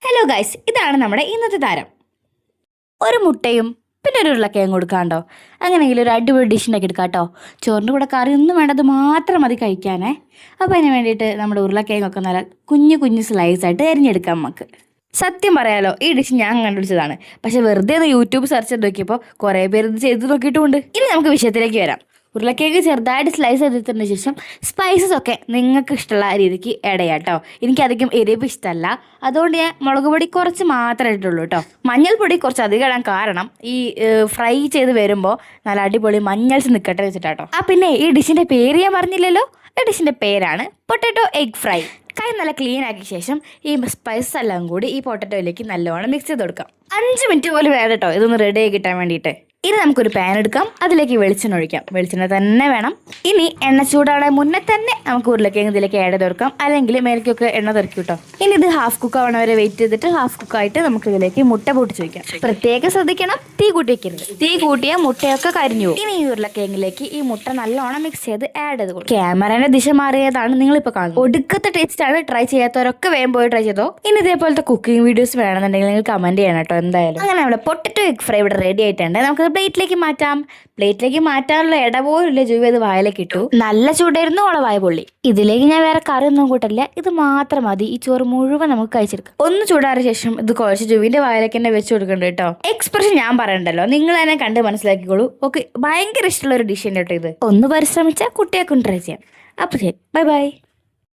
Hello guys, ഇതാണ് നമ്മുടെ ഇന്നത്തെ താരം. ഒരു മുട്ടയും പിന്നെ ഒരു ഉരുളക്കിഴങ്ങ് കൊടുക്കാണ്ടോ. അങ്ങനെയെങ്കിൽ ഒരു അടിപൊളി ഡിഷ് ഉണ്ടാക്കി എടുക്കാം കേട്ടോ. ചോറിൻ്റെ കൂടെ കറി ഒന്നും വേണ്ടത് മാത്രം മതി കഴിക്കാനേ. അപ്പോൾ അതിന് വേണ്ടിയിട്ട് നമ്മുടെ ഉരുളക്കിഴങ്ങൊക്കെ നല്ല കുഞ്ഞു കുഞ്ഞു സ്ലൈസായിട്ട് അരിഞ്ഞെടുക്കാം നമുക്ക്. സത്യം പറയാലോ, ഈ ഡിഷ് ഞാൻ കണ്ടുപിടിച്ചതാണ്. പക്ഷെ വെറുതെ ഒന്ന് യൂട്യൂബ് സെർച്ച് ചെയ്ത് നോക്കിയപ്പോൾ കുറേ പേര് ഇത് ചെയ്ത് നോക്കിയിട്ടുമുണ്ട്. ഇനി നമുക്ക് വിഷയത്തിലേക്ക് വരാം. ഉരുളക്കിഴങ്ങ് ചെറുതായിട്ട് സ്ലൈസ് ചെയ്തിട്ടതിന് ശേഷം സ്പൈസസ് ഒക്കെ നിങ്ങൾക്ക് ഇഷ്ടമുള്ള രീതിക്ക് ആഡ് ചെയ്യാം കേട്ടോ. എനിക്കധികം എരിവ് ഇഷ്ടമല്ല, അതുകൊണ്ട് ഞാൻ മുളക് പൊടി കുറച്ച് മാത്രമേ ഇട്ടുള്ളൂ കേട്ടോ. മഞ്ഞൾപ്പൊടി കുറച്ച് അധികം ഇടാൻ കാരണം ഈ ഫ്രൈ ചെയ്ത് വരുമ്പോൾ നല്ല അടിപൊളി മഞ്ഞൾസ് നിൽക്കട്ടെ വെച്ചിട്ടാട്ടോ. പിന്നെ ഈ ഡിഷിൻ്റെ പേര് ഞാൻ പറഞ്ഞില്ലല്ലോ. ഈ ഡിഷിൻ്റെ പേരാണ് പൊട്ടാറ്റോ എഗ് ഫ്രൈ. കൈ നല്ല ക്ലീൻ ആക്കിയ ശേഷം ഈ സ്പൈസസ് എല്ലാം കൂടി ഈ പൊട്ടാറ്റോയിലേക്ക് നല്ലോണം മിക്സ് ചെയ്ത് കൊടുക്കാം. 5 മിനിറ്റ് പോലും വേണം കേട്ടോ ഇതൊന്ന് റെഡി ആയി കിട്ടാൻ വേണ്ടിയിട്ട്. ഇനി നമുക്കൊരു പാൻ എടുക്കാം, അതിലേക്ക് വെളിച്ചെണ്ണ ഒഴിക്കാം. വെളിച്ചെണ്ണ തന്നെ വേണം. ഇനി എണ്ണ ചൂടാണ് മുന്നേ തന്നെ നമുക്ക് ഉരുളക്കിഴങ്ങ് ഇതിലേക്ക് ആഡ് ചെയ്ത് കൊടുക്കാം, അല്ലെങ്കിൽ മേലേക്കൊക്കെ എണ്ണ തെറിക്കും കേട്ടോ. ഇനി ഇത് ഹാഫ് കുക്ക് ആവണ വരെ വെയിറ്റ് ചെയ്തിട്ട് ഹാഫ് കുക്കായിട്ട് നമുക്ക് ഇതിലേക്ക് മുട്ട പൊട്ടിച്ച് വയ്ക്കാം. പ്രത്യേകം ശ്രദ്ധിക്കണം, തീ കൂട്ടി വയ്ക്കരുത്. തീ കൂട്ടിയാൽ മുട്ടയൊക്കെ കരിഞ്ഞു പോകും. ഇനി ഈ ഉരുളക്കിഴങ്ങിലേക്ക് ഈ മുട്ട നല്ലോണം മിക്സ് ചെയ്ത് ആഡ് ചെയ്ത് കൊടുക്കും. ക്യാമറയുടെ ദിശ മാറിയതാണ് നിങ്ങളിപ്പോൾ കാണുന്നത്. ഒടുക്കത്തെ ടേസ്റ്റ് ആണ്. ട്രൈ ചെയ്യാത്തവരൊക്കെ വേഗം പോയി ട്രൈ ചെയ്തോ. ഇനി ഇതേപോലത്തെ കുക്കിംഗ് വീഡിയോസ് വേണമെന്നുണ്ടെങ്കിൽ നിങ്ങൾ കമന്റ് ചെയ്യണം കേട്ടോ എന്തായാലും. അങ്ങനെ നമ്മുടെ പൊട്ടറ്റോ എഗ് ഫ്രൈ ഇവിടെ റെഡി ആയിട്ടുണ്ട്. നമുക്ക് പ്ലേറ്റിലേക്ക് മാറ്റാം. പ്ലേറ്റിലേക്ക് മാറ്റാനുള്ള ഇട പോലും ഇല്ല. ജൂവി അത് വായിലേക്ക് ഇട്ടു. നല്ല ചൂടായിരുന്നു, ഓളെ വായ പൊള്ളി. ഇതിലേക്ക് ഞാൻ വേറെ കറി ഒന്നും കൂട്ടില്ല, ഇത് മാത്രം മതി. ഈ ചോറ് മുഴുവൻ നമുക്ക് കഴിച്ചെടുക്കാം. ഒന്ന് ചൂടാറിയ ശേഷം ഇത് കുഴച്ച് ജൂവിന്റെ വായിലേക്ക് തന്നെ വെച്ച് കൊടുക്കണ്ട കേട്ടോ. എക്സ്പ്രഷൻ ഞാൻ പറയണ്ടല്ലോ, നിങ്ങൾ തന്നെ കണ്ട് മനസ്സിലാക്കിക്കോളൂ. ഓക്കെ, ഭയങ്കര ഇഷ്ടമുള്ള ഒരു ഡിഷ് ഉണ്ട് കേട്ടോ ഇത്. ഒന്ന് പരിശ്രമിച്ചാൽ കുട്ടിയെ കൊണ്ട് ട്രൈ ചെയ്യാം. അപ്പോൾ ശരി, ബൈ ബൈ.